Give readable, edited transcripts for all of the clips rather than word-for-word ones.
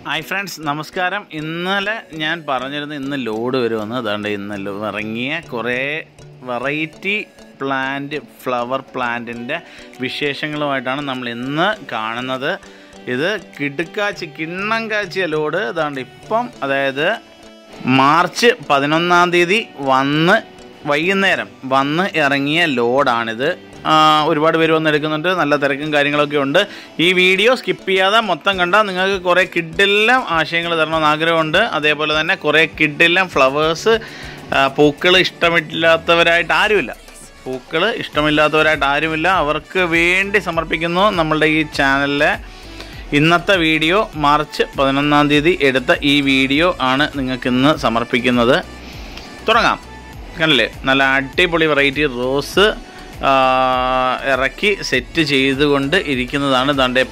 Hi friends, നമസ്കാരം. ഇന്നലെ ഞാൻ പറഞ്ഞിരുന്നു ഇന്ന് ലോഡ് വരുമെന്ന്. അതുകൊണ്ട് ഇന്ന് ഇറങ്ങിയ കുറേ വെറൈറ്റി പ്ലാന്റ്, ഫ്ലവർ പ്ലാന്റിൻ്റെ വിശേഷങ്ങളുമായിട്ടാണ് നമ്മൾ ഇന്ന് കാണുന്നത്. ഇത് കിണ്ണം കാച്ചിയ ലോഡ്. അതുകൊണ്ട് ഇപ്പം, അതായത് മാർച്ച് 11 വൈകുന്നേരം വന്ന് ഇറങ്ങിയ ലോഡാണിത്. ഒരുപാട് പേര് വന്ന് എടുക്കുന്നുണ്ട്. നല്ല തിരക്കും കാര്യങ്ങളൊക്കെ ഉണ്ട്. ഈ വീഡിയോ സ്കിപ്പ് ചെയ്യാതെ മൊത്തം കണ്ടാൽ നിങ്ങൾക്ക് കുറേ കിഡെല്ലാം ആശയങ്ങൾ തരണമെന്ന് ആഗ്രഹമുണ്ട്. അതേപോലെ തന്നെ കുറേ കിഡെല്ലാം ഫ്ലവേഴ്സ്, പൂക്കൾ ഇഷ്ടമില്ലാത്തവരായിട്ട് ആരുമില്ല. അവർക്ക് വേണ്ടി സമർപ്പിക്കുന്നു. നമ്മളുടെ ഈ ചാനലിലെ ഇന്നത്തെ വീഡിയോ മാർച്ച് 11 എടുത്ത ഈ വീഡിയോ ആണ് നിങ്ങൾക്കിന്ന് സമർപ്പിക്കുന്നത്. തുടങ്ങാം. കണ്ടില്ലേ, നല്ല അടിപൊളി വെറൈറ്റി റോസ് ഇറക്കി സെറ്റ് ചെയ്തുകൊണ്ട് ഇരിക്കുന്നതാണ്. ദാണ്ടെ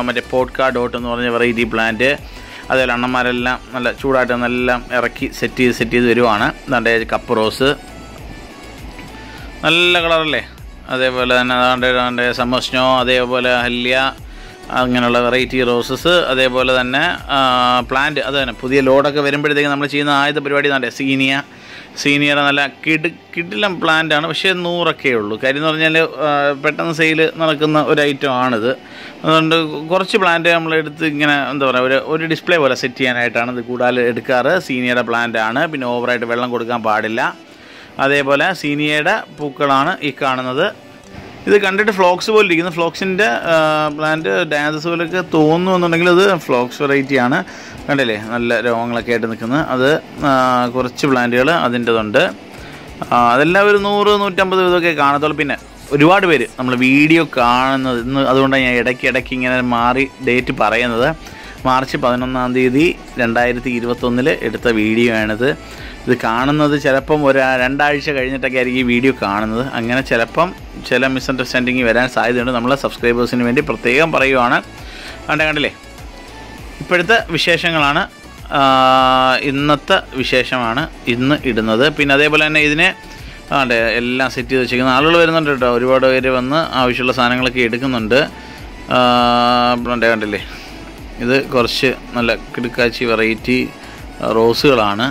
മറ്റേ പോട്ട്കാ ഡോട്ട് എന്ന് പറഞ്ഞ വെറൈറ്റി പ്ലാന്റ്. അതേപോലെ അണ്ണന്മാരെല്ലാം നല്ല ചൂടായിട്ട് എല്ലാം ഇറക്കി സെറ്റ് ചെയ്ത് വരുവാണ്. ദാണ്ടെ കപ്പ് റോസ് നല്ല കളറല്ലേ. അതേപോലെ തന്നെ ദാണ്ടെ സമ്മർ സ്നോ, അതേപോലെ ഹല്യ, അങ്ങനെയുള്ള വെറൈറ്റി റോസസ്. അതേപോലെ തന്നെ പ്ലാന്റ്, അത് തന്നെ പുതിയ ലോഡൊക്കെ വരുമ്പോഴത്തേക്ക് നമ്മൾ ചെയ്യുന്ന ആദ്യത്തെ പരിപാടി ദാണ്ടെ സീനിയറെ നല്ല കിടിലം പ്ലാന്റാണ്. പക്ഷേ 100 ഉള്ളൂ. കാര്യം എന്ന് പറഞ്ഞാൽ പെട്ടെന്ന് സെയിൽ നടക്കുന്ന ഒരു ഐറ്റം ആണിത്. അതുകൊണ്ട് കുറച്ച് പ്ലാന്റ് നമ്മളെടുത്ത് ഇങ്ങനെ എന്താ പറയുക, ഒരു ഡിസ്പ്ലേ പോലെ സെറ്റ് ചെയ്യാനായിട്ടാണ് ഇത് കൂടുതൽ എടുക്കാറ്. സീനിയറുടെ പ്ലാന്റാണ്. പിന്നെ ഓവറായിട്ട് വെള്ളം കൊടുക്കാൻ പാടില്ല. അതേപോലെ സീനിയറുടെ പൂക്കളാണ് ഈ കാണുന്നത്. ഇത് കണ്ടിട്ട് ഫ്ലോക്സ് പോലെ ഇരിക്കുന്നു. ഫ്ലോക്സിൻ്റെ പ്ലാന്റ് ഡാൻസസ് പോലെയൊക്കെ തോന്നുന്നുണ്ടെങ്കിൽ ഇത് ഫ്ലോക്സ് വെറൈറ്റിയാണ്. കണ്ടില്ലേ, നല്ല രോഗങ്ങളൊക്കെ ആയിട്ട് നിൽക്കുന്നത്. അത് കുറച്ച് പ്ലാന്റുകൾ അതിൻ്റെതുണ്ട്. അതെല്ലാം ഒരു 100-150 ഇതൊക്കെ കാണത്തുള്ളൂ. പിന്നെ ഒരുപാട് പേര് നമ്മൾ വീഡിയോ കാണുന്നത് ഇന്ന്, അതുകൊണ്ടാണ് ഞാൻ ഇടയ്ക്ക് ഇങ്ങനെ മാറി ഡേറ്റ് പറയുന്നത്. മാർച്ച് 11 2021 എടുത്ത വീഡിയോ ആണിത്. ഇത് കാണുന്നത് ചിലപ്പം 2 ആഴ്ച കഴിഞ്ഞിട്ടൊക്കെ ആയിരിക്കും ഈ വീഡിയോ കാണുന്നത്. അങ്ങനെ ചിലപ്പം ചില മിസ്അണ്ടർസ്റ്റാൻഡിങ് വരാൻ സാധ്യതയുണ്ട്. നമ്മളെ സബ്സ്ക്രൈബേഴ്സിന് വേണ്ടി പ്രത്യേകം പറയുവാണ്. കണ്ടില്ലേ, ഇപ്പോഴത്തെ വിശേഷങ്ങളാണ്, ഇന്നത്തെ വിശേഷമാണ് ഇന്ന് ഇടുന്നത്. പിന്നെ അതേപോലെ തന്നെ ഇതിനെ എല്ലാം സെറ്റ് ചെയ്ത് വെച്ചിരിക്കുന്ന ആളുകൾ വരുന്നുണ്ട് കേട്ടോ. ഒരുപാട് പേര് വന്ന് ആവശ്യമുള്ള സാധനങ്ങളൊക്കെ എടുക്കുന്നുണ്ട്. കണ്ടില്ലേ, ഇത് കുറച്ച് നല്ല കിടുക്കാച്ചി വെറൈറ്റി റോസുകളാണ്,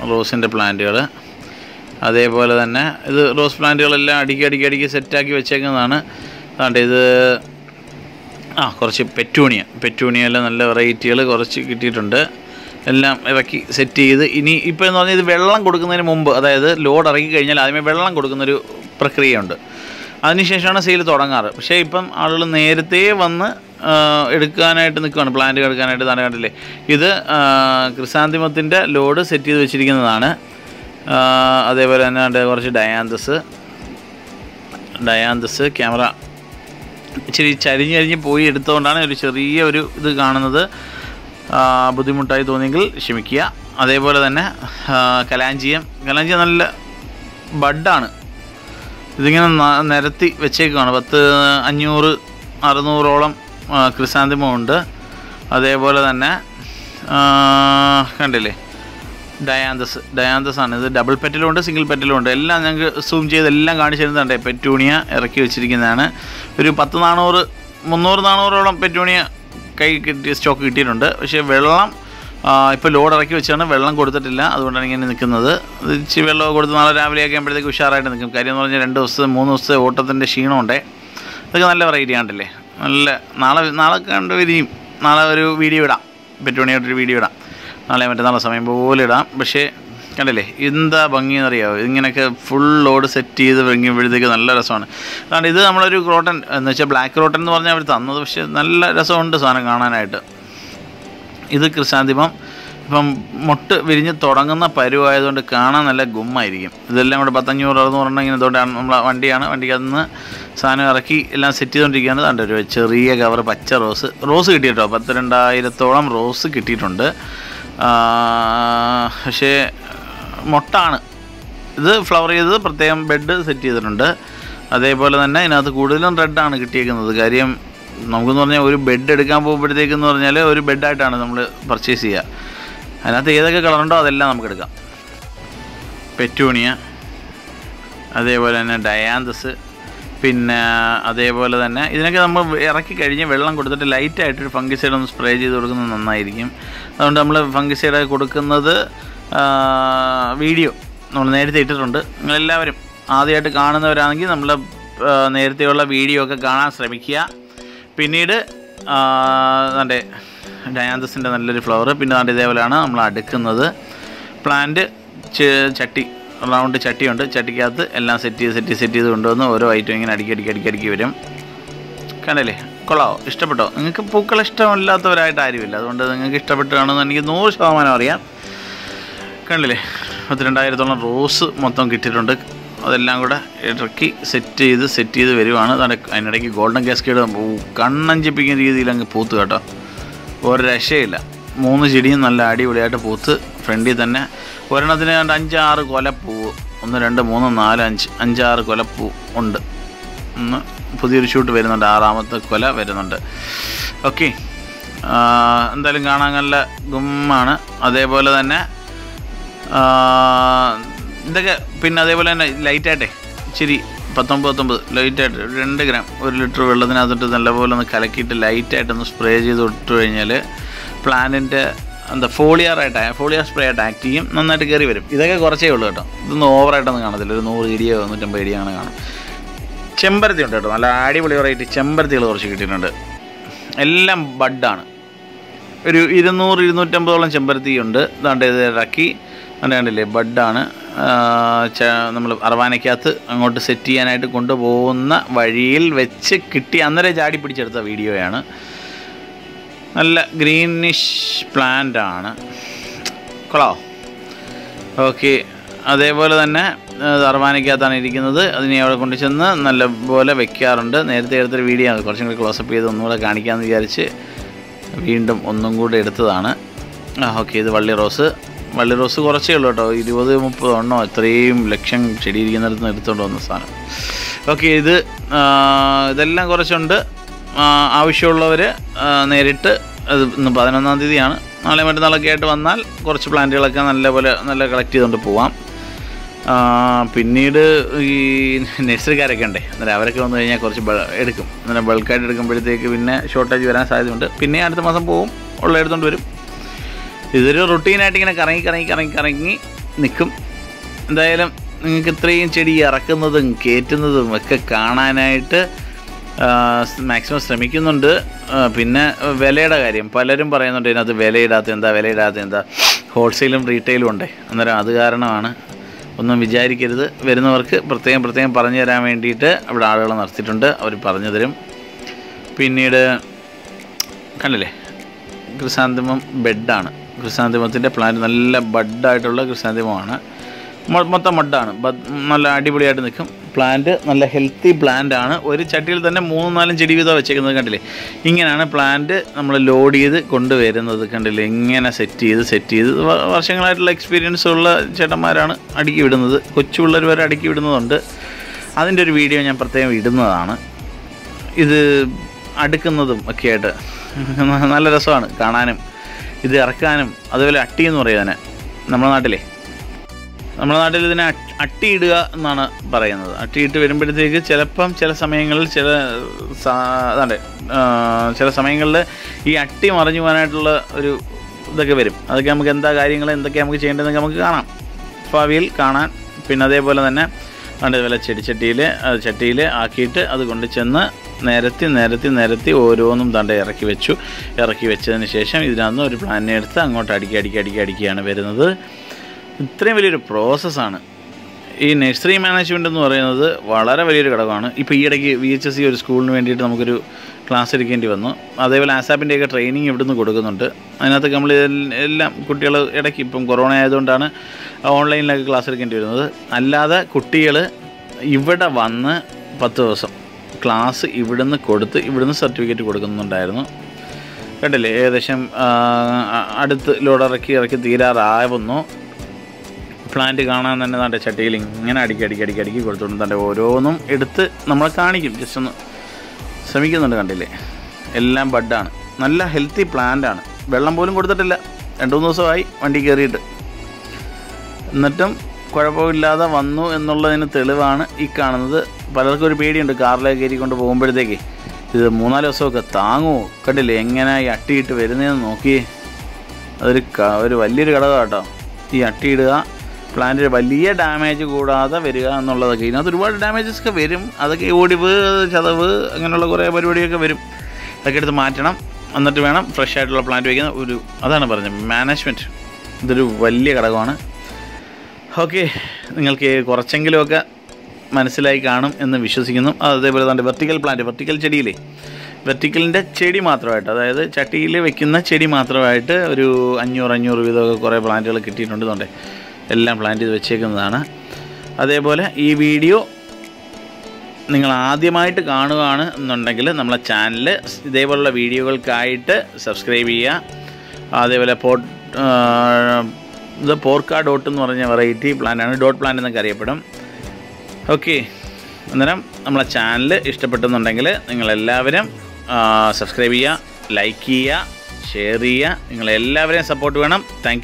റോസിൻ്റെ പ്ലാന്റുകൾ. അതേപോലെ തന്നെ ഇത് റോസ് പ്ലാന്റുകളെല്ലാം അടുക്കി സെറ്റാക്കി വെച്ചേക്കുന്നതാണ്. അതുകൊണ്ട് ഇത് കുറച്ച് പെറ്റൂണിയെല്ലാം നല്ല വെറൈറ്റികൾ കുറച്ച് കിട്ടിയിട്ടുണ്ട്. എല്ലാം ഇറക്കി സെറ്റ് ചെയ്ത് ഇപ്പോൾ എന്ന് പറഞ്ഞാൽ ഇത് വെള്ളം കൊടുക്കുന്നതിന് മുമ്പ്, അതായത് ലോഡ് ഇറക്കി കഴിഞ്ഞാൽ ആദ്യമേ വെള്ളം കൊടുക്കുന്നൊരു പ്രക്രിയയുണ്ട്. അതിനുശേഷമാണ് സെയിൽ തുടങ്ങാറ്. പക്ഷേ ഇപ്പം ആളുകൾ നേരത്തെ വന്ന് എടുക്കാനായിട്ട് നിൽക്കുകയാണ്, പ്ലാന്റ് എടുക്കാനായിട്ട്. തന്നെ കണ്ടില്ലേ, ഇത് ക്രിസാന്തിമത്തിൻ്റെ ലോഡ് സെറ്റ് ചെയ്ത് വെച്ചിരിക്കുന്നതാണ്. അതേപോലെ തന്നെ കുറച്ച് ഡയാന്തസ് ക്യാമറ ഇച്ചിരി ചരിഞ്ഞ് പോയി എടുത്തുകൊണ്ടാണ് ഒരു ചെറിയ ഇത് കാണുന്നത്. ബുദ്ധിമുട്ടായി തോന്നിയെങ്കിൽ ക്ഷമിക്കുക. അതേപോലെ തന്നെ കലാഞ്ചിയം നല്ല ബഡാണ്. ഇതിങ്ങനെ നിരത്തി വെച്ചേക്കാണ്. 500-600ഓളം ക്രിസാന്തിമമുണ്ട്. അതേപോലെ തന്നെ കണ്ടില്ലേ, ഡയാന്തസ് ആണ്. ഇത് ഡബിൾ പെറ്റലും ഉണ്ട്, സിംഗിൾ പെറ്റലും ഉണ്ട്. എല്ലാം ഞങ്ങൾക്ക് സൂം ചെയ്ത് എല്ലാം കാണിച്ചു തരുന്നുണ്ട്. പെറ്റൂണിയ ഇറക്കി വെച്ചിരിക്കുന്നതാണ്. ഒരു 300-400ഓളം പെറ്റൂണിയ കിട്ടിയ സ്റ്റോക്ക് കിട്ടിയിട്ടുണ്ട്. പക്ഷേ വെള്ളം ഇപ്പോൾ ലോഡ് ഇറക്കി വെച്ചാണ്, വെള്ളം കൊടുത്തിട്ടില്ല. അതുകൊണ്ടാണ് ഇങ്ങനെ നിൽക്കുന്നത്. ഇച്ചിരി വെള്ളം കൊടുത്ത് നാളെ രാവിലെ ഒക്കെ ആകുമ്പോഴത്തേക്ക് ഉഷാറായിട്ട് നിൽക്കും. കാര്യം എന്ന് പറഞ്ഞാൽ 2 ദിവസം 3 ദിവസത്തെ ഓട്ടത്തിൻ്റെ ക്ഷീണമുണ്ടേ. ഇതൊക്കെ നല്ല വെറൈറ്റി ആണ്ടല്ലേ. നല്ല നാളെ കണ്ടുവരികയും നാളെ ഒരു വീഡിയോ ഇടാം, പെറ്റൂണിയായിട്ടൊരു വീഡിയോ ഇടാം. നാളെ മറ്റന്നാളെ സമയം പോലെ ഇടാം. പക്ഷേ കണ്ടില്ലേ, എന്താ ഭംഗിയെന്നറിയാമോ. ഇങ്ങനെയൊക്കെ ഫുൾ ലോഡ് സെറ്റ് ചെയ്ത് ഭംഗിയുമ്പോഴത്തേക്ക് നല്ല രസമാണ്. കാരണം ഇത് നമ്മളൊരു ക്രോട്ടൺ എന്ന് വെച്ചാൽ ബ്ലാക്ക് ക്രോട്ടൺ എന്ന് പറഞ്ഞാൽ അവർ തന്നത്. പക്ഷേ നല്ല രസമുണ്ട് സാധനം കാണാനായിട്ട്. ഇത് ക്രിസാന്തിമം ഇപ്പം മൊട്ട് വിരിഞ്ഞ് തുടങ്ങുന്ന പരുവായതുകൊണ്ട് കാണാൻ നല്ല ഗുമ്മായിരിക്കും. ഇതെല്ലാം കൂടെ 500-600 ഇങ്ങനെ ഇതുകൊണ്ടാണ് നമ്മളെ വണ്ടിക്കകത്ത് നിന്ന് സാധനം ഇറക്കി എല്ലാം സെറ്റ് ചെയ്തുകൊണ്ടിരിക്കുകയാണ്. അതുകൊണ്ട് ഒരു ചെറിയ കവർ പച്ച റോസ് കിട്ടിയിട്ടോ. 10,000-2000ഓളം റോസ് കിട്ടിയിട്ടുണ്ട്. പക്ഷേ മൊട്ടാണ് ഇത് ഫ്ലവർ ചെയ്തത്. പ്രത്യേകം ബെഡ് സെറ്റ് ചെയ്തിട്ടുണ്ട്. അതേപോലെ തന്നെ ഇതിനകത്ത് കൂടുതലും റെഡാണ് കിട്ടിയേക്കുന്നത്. കാര്യം നമുക്കെന്ന് പറഞ്ഞാൽ ഒരു ബെഡ് എടുക്കാൻ പോകുമ്പോഴത്തേക്കെന്ന് പറഞ്ഞാൽ ഒരു ബെഡായിട്ടാണ് നമ്മൾ പർച്ചേസ് ചെയ്യുക. അതിനകത്ത് ഏതൊക്കെ കളറുണ്ടോ അതെല്ലാം നമുക്ക് എടുക്കാം. പെറ്റൂണിയ, അതേപോലെ തന്നെ ഡയാന്തസ്, പിന്നെ അതേപോലെ തന്നെ ഇതിനൊക്കെ നമ്മൾ ഇറക്കി കഴിഞ്ഞ് വെള്ളം കൊടുത്തിട്ട് ലൈറ്റായിട്ടൊരു ഫംഗിസൈഡ് ഒന്ന് സ്പ്രേ ചെയ്ത് കൊടുക്കുന്നത് നന്നായിരിക്കും. അതുകൊണ്ട് നമ്മൾ ഫംഗിസൈഡ് കൊടുക്കുന്നത് വീഡിയോ നമ്മൾ നേരത്തെ ഇട്ടിട്ടുണ്ട്. നിങ്ങളെല്ലാവരും ആദ്യമായിട്ട് കാണുന്നവരാണെങ്കിൽ നമ്മൾ നേരത്തെയുള്ള വീഡിയോ ഒക്കെ കാണാൻ ശ്രമിക്കുക. പിന്നീട് നമ്മുടെ ഡയാന്തസിൻ്റെ നല്ലൊരു ഫ്ലവർ. പിന്നെ അതിൻ്റെ ഇതേപോലെയാണ് നമ്മൾ അടുക്കുന്നത്. പ്ലാന്റ് ചട്ടി റൗണ്ട് ചട്ടിയുണ്ട്. ചട്ടിക്കകത്ത് എല്ലാം സെറ്റ് ചെയ്ത് കൊണ്ടുവന്ന് ഓരോ ഐറ്റം ഇങ്ങനെ അടുക്കി വരും. കണ്ടല്ലേ, കൊള്ളാവോ? ഇഷ്ടപ്പെട്ടോ? നിങ്ങൾക്ക് പൂക്കൾ ഇഷ്ടമില്ലാത്തവരായിട്ട് ആരുമില്ല. അതുകൊണ്ട് നിങ്ങൾക്ക് ഇഷ്ടപ്പെട്ട് കാണുമെന്ന് എനിക്ക് 100% അറിയാം. കണ്ടില്ലേ, 32,000-ഓളം റോസ് മൊത്തം കിട്ടിയിട്ടുണ്ട്. അതെല്ലാം കൂടെ ഇറക്കി സെറ്റ് ചെയ്ത് വരുവാണ്. അതിനിടയ്ക്ക് ഗോൾഡൻ കാസ്കേഡ് കണ്ണഞ്ചിപ്പിക്കുന്ന രീതിയിൽ അങ്ങ് പൂത്ത് കേട്ടോ. ഒരു രക്ഷയില്ല. 3 ചെടിയും നല്ല അടിപൊളിയായിട്ട് പൂത്ത് ഫ്രണ്ടിൽ തന്നെ. ഒരെണ്ണത്തിന് 5-6 കൊലപ്പൂവ്, 1 2 3 4 5 5-6 കൊലപ്പൂ ഉണ്ട്. ഒന്ന് പുതിയൊരു ഷൂട്ട് വരുന്നുണ്ട്, 6ാമത്തെ കൊല വരുന്നുണ്ട്. ഓക്കെ, എന്തായാലും കാണാൻ നല്ല ഗുമ്മാണ്. അതേപോലെ തന്നെ ഇതൊക്കെ പിന്നെ അതേപോലെ തന്നെ ലൈറ്റായിട്ടെ ഇച്ചിരി 19 ലൈറ്റായിട്ട് 2 ഗ്രാം 1 ലിറ്റർ വെള്ളത്തിനകത്തിട്ട് നല്ലപോലെ ഒന്ന് കലക്കിയിട്ട് ലൈറ്റായിട്ടൊന്ന് സ്പ്രേ ചെയ്ത് ഇട്ട് കഴിഞ്ഞാൽ പ്ലാന്റിൻ്റെ ഫോളിയർ സ്പ്രേ ആയിട്ട് ആക്ട് ചെയ്യും. നന്നായിട്ട് കയറി വരും. ഇതൊക്കെ കുറച്ചേ ഉള്ളൂ കേട്ടോ. ഇതൊന്നും ഓവറായിട്ടൊന്നും കാണത്തില്ല. ഒരു 100 ഇടിയോ 150 ഇടിയോ അങ്ങനെ കാണും. ചെമ്പരത്തി ഉണ്ട് കേട്ടോ, നല്ല അടിപൊളി വെറൈറ്റി ചെമ്പരത്തികൾ കുറച്ച് കിട്ടിയിട്ടുണ്ട്. എല്ലാം ബഡാണ്. ഒരു 200-250ഓളം ചെമ്പരത്തി ഉണ്ട്. ഇതാണ്ട് ഇത് ഇറക്കി കണ്ടില്ലേ, ബഡാണ്. നമ്മൾ അറവാനയ്ക്കകത്ത് അങ്ങോട്ട് സെറ്റ് ചെയ്യാനായിട്ട് കൊണ്ടുപോകുന്ന വഴിയിൽ വെച്ച് കിട്ടി അന്നേരം ചാടി പിടിച്ചെടുത്ത വീഡിയോയാണ്. നല്ല ഗ്രീനിഷ് പ്ലാന്റ് ആണ്. കൊള്ളാമോ? ഓക്കെ, അതേപോലെ തന്നെ അറവാനയ്ക്കകത്താണ് ഇരിക്കുന്നത്. അതിനെ അവിടെ കൊണ്ടു ചെന്ന് നല്ലപോലെ വെക്കാറുണ്ട്. നേരത്തെ എടുത്തൊരു വീഡിയോ ആണ്, കുറച്ചും കൂടി ക്ലോസപ്പ് ചെയ്ത് ഒന്നുകൂടെ കാണിക്കാമെന്ന് വിചാരിച്ച് വീണ്ടും ഒന്നും കൂടെ എടുത്തതാണ്. ഓക്കെ, ഇത് വള്ളി റോസ് കുറച്ചേ ഉള്ളൂ കേട്ടോ. 20-30 എണ്ണോ ഇത്രയും ലക്ഷം ചെടി ഇരിക്കുന്നിടത്ത് നിന്ന് എടുത്തുകൊണ്ട് വന്ന സാധനം. ഓക്കെ, ഇതെല്ലാം കുറച്ചുണ്ട്. ആവശ്യമുള്ളവർ നേരിട്ട് അത് ഇന്ന് 11-ാം തീയതിയാണ്. നാളെ മറ്റന്നാളൊക്കെ ആയിട്ട് വന്നാൽ കുറച്ച് പ്ലാന്റുകളൊക്കെ നല്ല കളക്ട് ചെയ്തുകൊണ്ട് പോവാം. പിന്നീട് ഈ നഴ്സറിക്കാരൊക്കെ ഉണ്ടേ, അന്നേരം അവരൊക്കെ വന്നു കഴിഞ്ഞാൽ കുറച്ച് എടുക്കും. അന്നേരം ബൾക്കായിട്ട് എടുക്കുമ്പോഴത്തേക്ക് പിന്നെ ഷോർട്ടേജ് വരാൻ സാധ്യതയുണ്ട്. പിന്നെ അടുത്ത മാസം പോവും, ഉള്ള എടുത്തുകൊണ്ട് വരും. ഇതൊരു റുട്ടീനായിട്ട് ഇങ്ങനെ കറങ്ങി നിൽക്കും. എന്തായാലും നിങ്ങൾക്ക് ഇത്രയും ചെടി ഇറക്കുന്നതും കയറ്റുന്നതും ഒക്കെ കാണാനായിട്ട് മാക്സിമം ശ്രമിക്കുന്നുണ്ട്. പിന്നെ വിലയുടെ കാര്യം പലരും പറയുന്നുണ്ട്, ഇതിനകത്ത് വിലയിടാത്ത എന്താ ഹോൾസെയിലും റീറ്റെയിലും ഉണ്ടേ. അന്നേരം അത് കാരണമാണ്. ഒന്നും വിചാരിക്കരുത്. വരുന്നവർക്ക് പ്രത്യേകം പറഞ്ഞു തരാൻ വേണ്ടിയിട്ട് അവിടെ ആളുകൾ നിർത്തിയിട്ടുണ്ട്. അവർ പറഞ്ഞു തരും. പിന്നീട് കണ്ടില്ലേ, ക്രിസാന്തിമം ബെഡാണ്. ക്രിസാന്തിമത്തിൻ്റെ പ്ലാന്റ് നല്ല ബഡായിട്ടുള്ള ക്രിസാന്തിമമാണ്. മൊത്തം മഡാണ്. നല്ല അടിപൊളിയായിട്ട് നിൽക്കും. പ്ലാന്റ് നല്ല ഹെൽത്തി പ്ലാന്റ് ആണ്. ഒരു ചട്ടിയിൽ തന്നെ 3-4 ചെടി വീതം വെച്ചേക്കുന്നത് കണ്ടില്ലേ. ഇങ്ങനെയാണ് പ്ലാന്റ് നമ്മൾ ലോഡ് ചെയ്ത് കൊണ്ടുവരുന്നത്. കണ്ടില്ലേ, ഇങ്ങനെ സെറ്റ് ചെയ്ത് വർഷങ്ങളായിട്ടുള്ള എക്സ്പീരിയൻസ് ഉള്ള ചേട്ടന്മാരാണ് അടുക്കി വിടുന്നത്. കൊച്ചു പിള്ളേർ വരെ അടുക്കി വിടുന്നതുണ്ട്. അതിൻ്റെ ഒരു വീഡിയോ ഞാൻ പ്രത്യേകം ഇടുന്നതാണ്. ഇത് അടുക്കുന്നതും ഒക്കെ ആയിട്ട് നല്ല രസമാണ് കാണാനും ഇത് ഇറക്കാനും. അതുപോലെ അട്ടി എന്ന് പറയുന്നതിന് നമ്മുടെ നാട്ടിൽ ഇതിനെ അട്ടിയിടുക എന്നാണ് പറയുന്നത്. അട്ടിയിട്ട് വരുമ്പോഴത്തേക്ക് ചില സമയങ്ങളിൽ ചില സമയങ്ങളിൽ ഈ അട്ടി മറിഞ്ഞു പോകാനായിട്ടുള്ള ഒരു ഇതൊക്കെ വരും. അതൊക്കെ നമുക്ക് എന്തൊക്കെ നമുക്ക് ചെയ്യേണ്ടതെന്നൊക്കെ നമുക്ക് കാണാം, ഭാവിയിൽ കാണാൻ. പിന്നെ അതേപോലെ തന്നെ അതേപോലെ ചട്ടിയിൽ ആക്കിയിട്ട് അത് കൊണ്ട് ചെന്ന് നിരത്തി ഓരോന്നും ഇറക്കി വെച്ചതിന് ശേഷം ഇതിനകത്ത് ഒരു പ്ലാന്റിനെ എടുത്ത് അങ്ങോട്ട് അടിക്കുകയാണ് വരുന്നത്. ഇത്രയും വലിയൊരു പ്രോസസ്സാണ് ഈ നഴ്സറി മാനേജ്മെൻറ്റ് എന്ന് പറയുന്നത്. വളരെ വലിയൊരു ഘടകമാണ്. ഇപ്പോൾ ഈയിടയ്ക്ക് VHSC ഒരു സ്കൂളിന് വേണ്ടിയിട്ട് നമുക്കൊരു ക്ലാസ് എടുക്കേണ്ടി വന്നു. അതേപോലെ ആസാപ്പിൻ്റെയൊക്കെ ട്രെയിനിങ് ഇവിടുന്ന് കൊടുക്കുന്നുണ്ട്. അതിനകത്തൊക്കെ നമ്മൾ എല്ലാം കുട്ടികൾ ഇടയ്ക്ക് ഇപ്പം കൊറോണ ആയതുകൊണ്ടാണ് ഓൺലൈനിലൊക്കെ ക്ലാസ് എടുക്കേണ്ടി വരുന്നത്. അല്ലാതെ കുട്ടികൾ ഇവിടെ വന്ന് 10 ദിവസം ക്ലാസ് ഇവിടുന്ന് കൊടുത്ത് ഇവിടുന്ന് സർട്ടിഫിക്കറ്റ് കൊടുക്കുന്നുണ്ടായിരുന്നു. കേട്ടില്ലേ, ഏകദേശം അടുത്ത് ലോഡ് ഇറക്കി തീരാറാവുന്നു. പ്ലാന്റ് കാണാൻ തന്നെ തൻ്റെ ചട്ടിയിൽ ഇങ്ങനെ അടുക്കി കൊടുത്തോണ്ട് തൻ്റെ ഓരോന്നും എടുത്ത് നമ്മളെ കാണിക്കും. ജസ്റ്റ് ഒന്ന് ശ്രമിക്കുന്നുണ്ട്. കണ്ടില്ലേ, എല്ലാം ബഡാണ്. നല്ല ഹെൽത്തി പ്ലാന്റാണ്. വെള്ളം പോലും കൊടുത്തിട്ടില്ല. 2-3 ദിവസമായി വണ്ടി കയറിയിട്ട്. എന്നിട്ടും കുഴപ്പമില്ലാതെ വന്നു എന്നുള്ളതിന് തെളിവാണ് ഈ കാണുന്നത്. പലർക്കും ഒരു പേടിയുണ്ട് കാറിലേക്ക് കയറിക്കൊണ്ട് പോകുമ്പോഴത്തേക്ക് ഇത് 3-4 ദിവസമൊക്കെ താങ്ങുമോ. കണ്ടില്ലേ എങ്ങനെ ഈ അട്ടിയിട്ട് വരുന്നതെന്ന് നോക്കിയേ. അതൊരു വലിയൊരു ഘടകം കേട്ടോ ഈ അട്ടിയിടുക. പ്ലാന്റിൽ വലിയ ഡാമേജ് കൂടാതെ വരിക എന്നുള്ളതൊക്കെ. ഇതിനകത്ത് ഒരുപാട് ഡാമേജസൊക്കെ വരും. അതൊക്കെ ഒടിവ്, ചതവ്, അങ്ങനെയുള്ള കുറേ പരിപാടിയൊക്കെ വരും. അതൊക്കെ എടുത്ത് മാറ്റണം. എന്നിട്ട് വേണം ഫ്രഷ് ആയിട്ടുള്ള പ്ലാന്റ് വയ്ക്കുന്ന അതാണ് പറഞ്ഞത് മാനേജ്മെൻറ്റ്. ഇതൊരു വലിയ ഘടകമാണ്. ഓക്കെ, നിങ്ങൾക്ക് കുറച്ചെങ്കിലുമൊക്കെ മനസ്സിലായി കാണും എന്ന് വിശ്വസിക്കുന്നു. അതേപോലെ തന്നെ വെർട്ടിക്കൽ ചെടിയില്ലേ, വെർട്ടിക്കലിൻ്റെ ചെടി മാത്രമായിട്ട്, അതായത് ചട്ടിയിൽ വെക്കുന്ന ചെടി മാത്രമായിട്ട് ഒരു 500 വീതമൊക്കെ കുറേ പ്ലാന്റുകൾ കിട്ടിയിട്ടുണ്ട്. ഇതുകൊണ്ട് എല്ലാം പ്ലാന്റ് ചെയ്ത് വെച്ചേക്കുന്നതാണ്. അതേപോലെ ഈ വീഡിയോ നിങ്ങൾ ആദ്യമായിട്ട് കാണുകയാണ് എന്നുണ്ടെങ്കിൽ നമ്മളെ ചാനൽ ഇതേപോലുള്ള വീഡിയോകൾക്കായിട്ട് സബ്സ്ക്രൈബ് ചെയ്യുക. അതേപോലെ ഇത് പോർക്ക ഡോട്ട് എന്ന് പറഞ്ഞ വെറൈറ്റി പ്ലാന്റാണ്. ഡോട്ട് പ്ലാന്റ് എന്നൊക്കെ അറിയപ്പെടും. ഓക്കെ, അന്നേരം നമ്മളെ ചാനൽ ഇഷ്ടപ്പെട്ടെന്നുണ്ടെങ്കിൽ നിങ്ങളെല്ലാവരും സബ്സ്ക്രൈബ് ചെയ്യുക, ലൈക്ക് ചെയ്യുക, ഷെയർ ചെയ്യുക. നിങ്ങളെല്ലാവരെയും സപ്പോർട്ട് വേണം. താങ്ക്